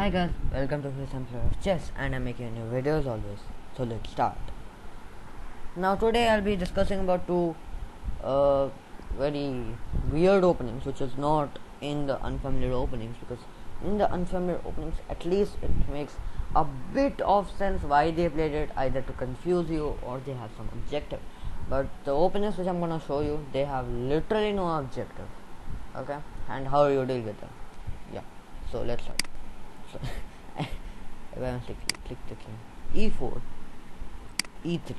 Hi guys, welcome to this episode of Chess, and I'm making new videos always. So let's start. Now today I'll be discussing about two very weird openings, which is not in the unfamiliar openings, because in the unfamiliar openings at least it makes a bit of sense why they played it, either to confuse you or they have some objective. But the openings which I'm gonna show you, they have literally no objective. Okay, and how you deal with them. Yeah. So let's start. So click the king. E4, E3.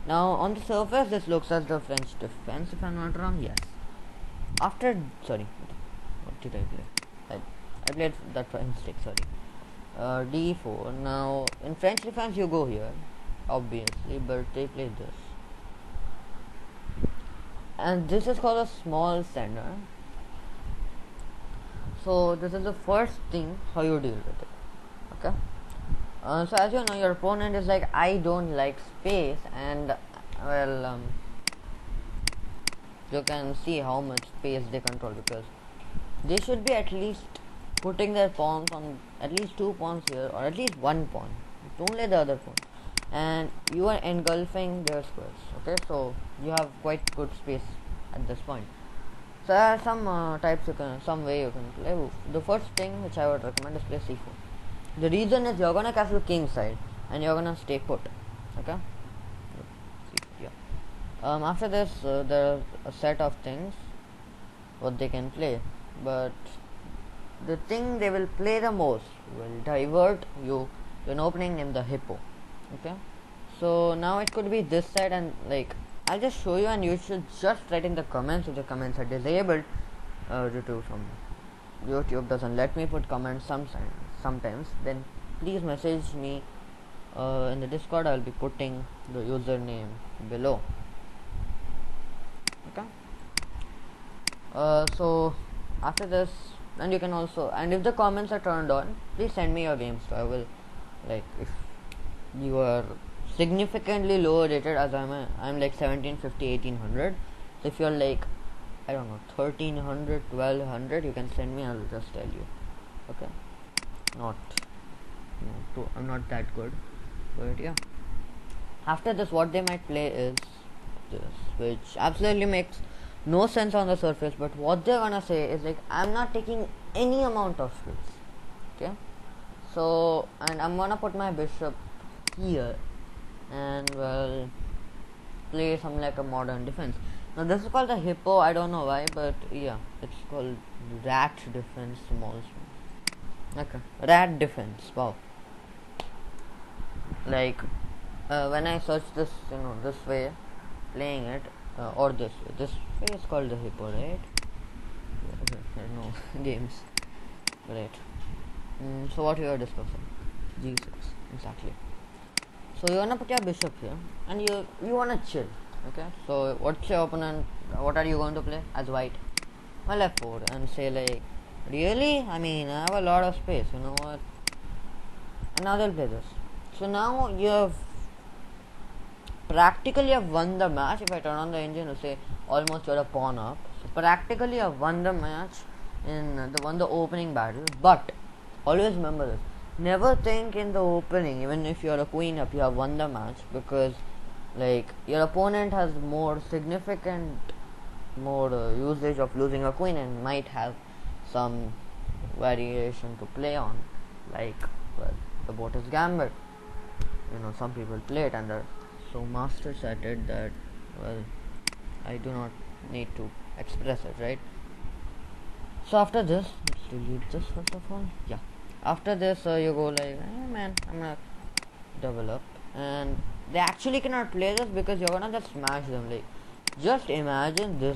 Now on the surface this looks as the French defense, if I'm not wrong. Yes. After what did I play? I played that by mistake. Sorry. D4. Now in French defense you go here, obviously, but they play this, and this is called a small center. So this is the first thing how you deal with it. Okay. So as you know, your opponent is like, I don't like space, and you can see how much space they control, because they should be at least putting their pawns on at least 2 pawns here, or at least 1 pawn. Don't let the other pawn, and you are engulfing their squares. Okay, so you have quite good space at this point. So there are some way you can play. The first thing which I would recommend is play c4. The reason is you're gonna castle king side and you're gonna stay put. Okay. Yeah. After this, there are a set of things what they can play, but the thing they will play the most will divert you to an opening named the hippo. Okay. So now it could be this side, and like, I'll just show you, and you should just write in the comments if the comments are disabled due to some YouTube doesn't let me put comments sometimes. Then please message me in the Discord. I'll be putting the username below. Okay. So after this, and you can also, and if the comments are turned on, please send me your games. So I will, like, if you are significantly lower rated, as I'm like 1750, 1800. So if you're like, I don't know, 1300, 1200, you can send me. I'll just tell you. Okay. I'm not that good, but yeah. After this, what they might play is this, which absolutely makes no sense on the surface, but what they're gonna say is like, I'm not taking any amount of space. Okay. So, and I'm gonna put my bishop here, and play some like a modern defense. Now this is called the hippo. I don't know why, but yeah, it's called rat defense, small. Okay, rat defense. Wow. Like when I search this, this way, playing it, or this way is called the hippo, right? No games, right? So what we are discussing? G6, exactly. So you wanna put your bishop here, and you wanna chill. Okay. So what's your opponent? What are you going to play as white? Well, f4, and say like, really? I mean, I have a lot of space. You know what? And now they'll play this. So now you have practically won the match. If I turn on the engine, you say almost you're a pawn up. So practically you have won the match won the opening battle. But always remember this. Never think in the opening, even if you're a queen up, you have won the match, because like your opponent has more usage of losing a queen, and might have some variation to play on, like the Botus Gambit. Some people play it and they're so masters at it that, I do not need to express it, right? So after this, let's delete this first of all. Yeah. After this, you go like, hey man, I'm gonna develop, and they actually cannot play this because you're gonna just smash them. Like, just imagine this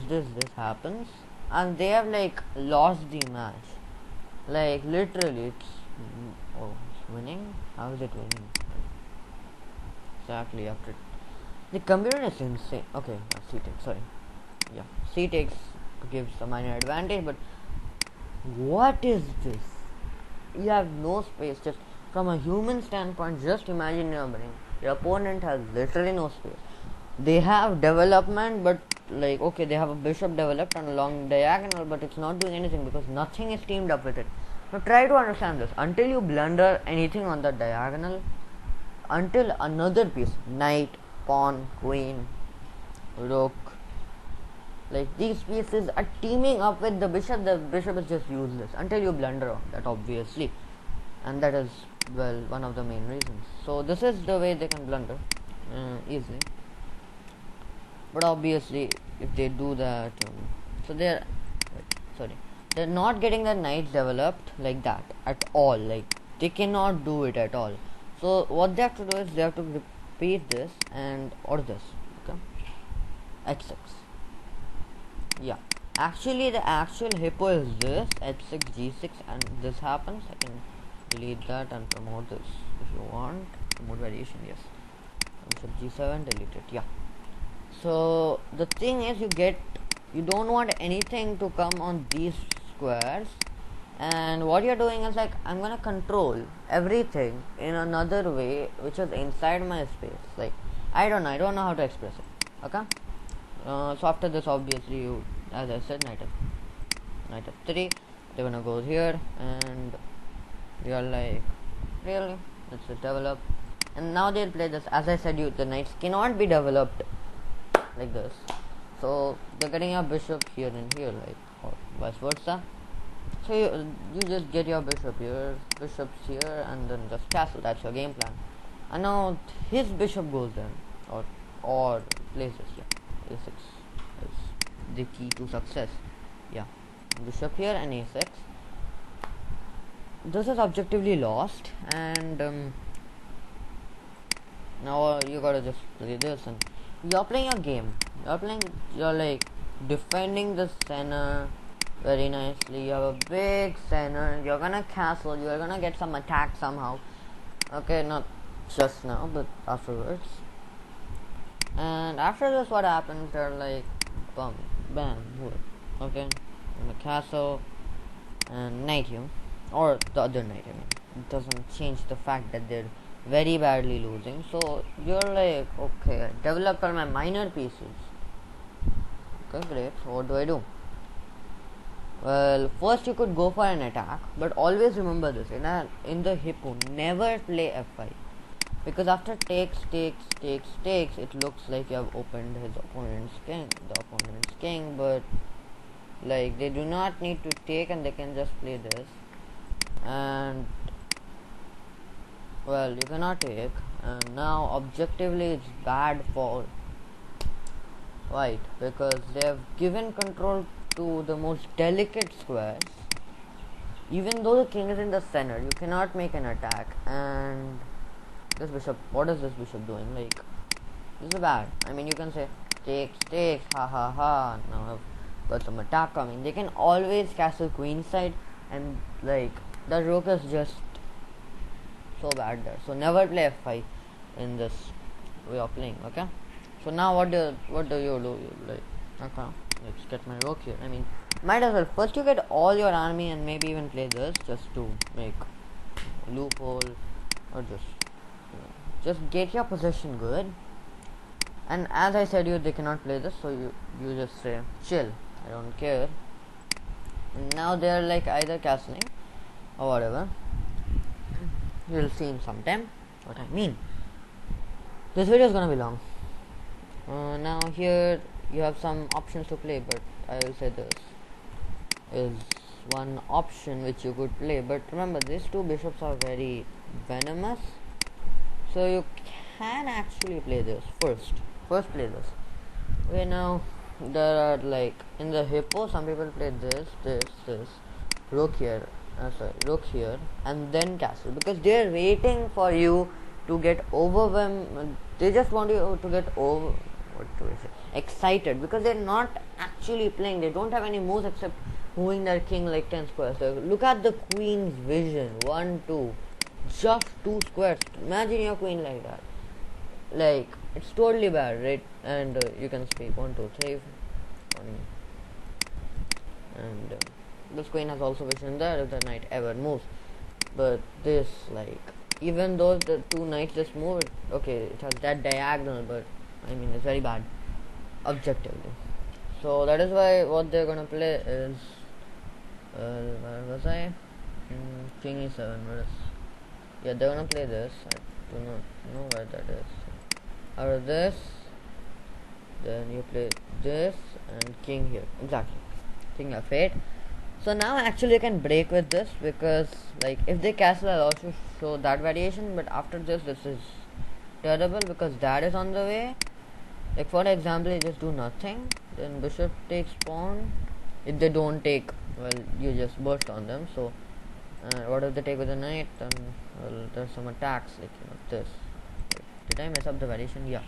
happens, and they have like lost the match. Like literally, it's winning. How is it winning? Exactly after the computer is insane. Okay, C takes. Sorry. Yeah, C takes gives a minor advantage, but what is this? You have no space. Just from a human standpoint, just imagine your opponent has literally no space. They have development, but like, okay, they have a bishop developed on a long diagonal, but it's not doing anything because nothing is teamed up with it. So try to understand this. Until you blunder anything on the diagonal, until another piece, knight, pawn, queen, rook, like these pieces are teaming up with the bishop is just useless until you blunder on that, obviously, and that is, well, one of the main reasons. So this is the way they can blunder easily. But obviously, if they do that, so they're not getting their knights developed like that at all. Like, they cannot do it at all. So what they have to do is they have to repeat this or this. Okay, h6. Yeah, actually the actual hippo is this h6 g6, and this happens. I can delete that and promote this if you want. Promote variation, yes. Bishop g7, delete it. Yeah. So the thing is, you don't want anything to come on these squares, and what you're doing is like, I'm gonna control everything in another way which is inside my space. Like, I don't know how to express it. Okay. So after this, obviously, you, as I said, knight f3. They're gonna go here, and you're like, really, let's just develop. And now they'll play this. As I said, the knights cannot be developed like this, so they're getting your bishop here and here, like, or vice versa. So you just get your bishop here, bishops here, and then just castle. That's your game plan. And now his bishop goes there, or places here. a6 is the key to success. Yeah, bishop here and a6. This is objectively lost, and now you gotta just play this, and you're playing a game. You're like defending the center very nicely. You have a big center. You're gonna castle. You're gonna get some attack somehow. Okay, not just now, but afterwards. And after this, what happens? They're like, bam, bam, okay, in the castle, and knight you, or the other knight. I mean, it doesn't change the fact that they're very badly losing. So you're like, okay, I developed all my minor pieces. Okay, great. So what do? Well, first you could go for an attack, but always remember this: in the hippo, never play f5. Because after takes, it looks like you have opened the opponent's king, but like, they do not need to take, and they can just play this. And well, you cannot take, and now objectively it's bad for white, because they have given control to the most delicate squares. Even though the king is in the center, you cannot make an attack. And this bishop, what is this bishop doing? Like, this is bad. I mean, you can say takes, ha ha ha. Now I've got some attack coming. They can always castle queenside, and like, the rook is just so bad there. So never play f5 in this way of playing. Okay. So now what do you do? You like, okay, let's get my rook here. I mean, might as well first you get all your army, and maybe even play this just to make a loophole, or just get your position good. And as I said, they cannot play this, so you just say chill, I don't care. And now they're like either castling or whatever. You'll see in some time what I mean. This video is gonna be long. Now here you have some options to play, but I will say this is one option which you could play. But remember, these two bishops are very venomous, so you can actually play this first play this. Okay, now there are, like, in the hippo, some people play this, rook here, and then castle, because they're waiting for you to get overwhelmed. They just want you to get excited, because they're not actually playing. They don't have any moves except moving their king like 10 squares. So look at the queen's vision. 1, 2, just 2 squares. Imagine your queen like that. Like, it's totally bad, right? And you can speak 1, 2, 3, and this queen has also vision there if the knight ever moves. But this, like, even though the two knights just move, okay, it has that diagonal, but I mean, it's very bad objectively. So that is why what they're gonna play is, where was I? King e7. Yeah, they're gonna play this. I do not know where that is. Out of this, then you play this and king here. Exactly. King f8. So now actually you can break with this, because like if they castle, I'll also show that variation. But after this is terrible because that is on the way. Like for example, you just do nothing. Then bishop takes pawn. If they don't take, well, you just burst on them. So what if they take with a knight? Then well, there's some attacks like this. Did I mess up the variation? Yeah.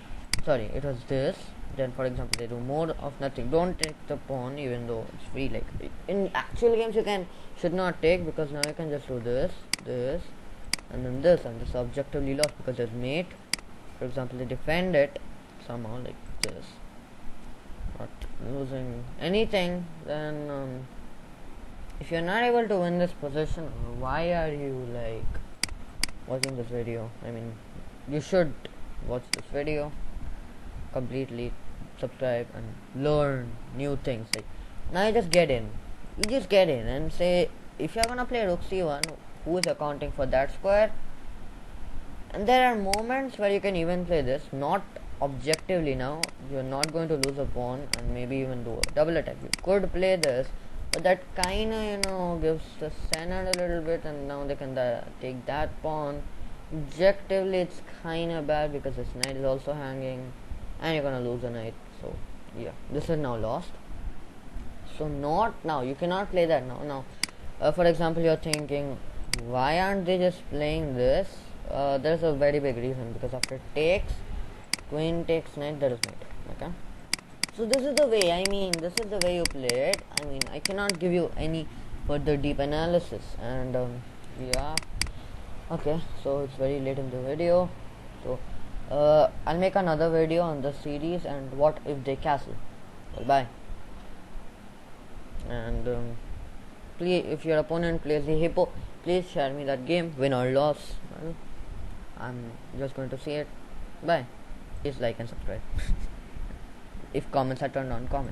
Sorry, it was this. Then for example, they do more of nothing. Don't take the pawn even though it's free. Like in actual games, you should not take, because now you can just do this, and then this, and this objectively lost because there's mate. For example, they defend it somehow like this, not losing anything. Then if you're not able to win this position, why are you like watching this video? I mean, you should watch this video completely, subscribe and learn new things. Like now you just get in and say, if you're gonna play rook c1, who is accounting for that square? And there are moments where you can even play this, not objectively. Now you're not going to lose a pawn and maybe even do a double attack. You could play this, but that kinda gives the senate a little bit, and now they can take that pawn. Objectively it's kinda bad because this knight is also hanging and you're gonna lose a knight. So yeah, this is now lost. So not now, you cannot play that now. For example, you're thinking, why aren't they just playing this? There's a very big reason, because after takes, queen takes knight, there is knight. Okay, so this is the way, this is the way you play it. I cannot give you any further deep analysis. And yeah, okay, so it's very late in the video, so I'll make another video on the series and what if they castle. Well, bye. And please, if your opponent plays the hippo, please share me that game, win or loss. Well, I'm just going to see it. Bye. Please like and subscribe. If comments are turned on, comment.